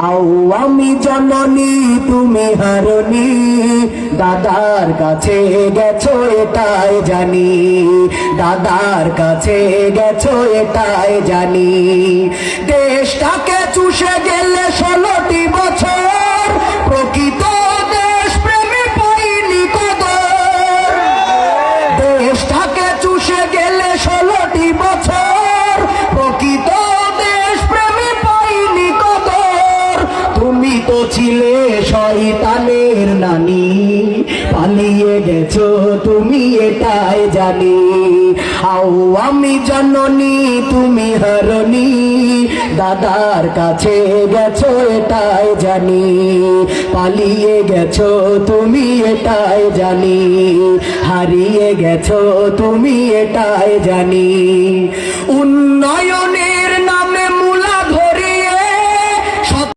আও আমি জননী তুমি হারনি, দাদার কাছে গেছো এটাই জানি, দাদার কাছে গেছো এটাই জানি। দেশটাকে চুষে গেলে 16টি বছর, প্রকৃত দেশ প্রেমে পাইনি কদর। দেশটাকে চুষে গেলে 16টি বছর, প্রকৃত দেশ প্রেমে পাইনি কদর। তুমি তো ছিলে শয়তানের নানি, পালিয়ে গেছো তুমি এটাই জানি। আও আমি জননী তুমি হারনি, দাদার কাছে গেছো এটাই জানি, পালিয়ে গেছো তুমি এটাই জানি, হারিয়ে গেছো তুমি এটাই জানি। উন্নয়ন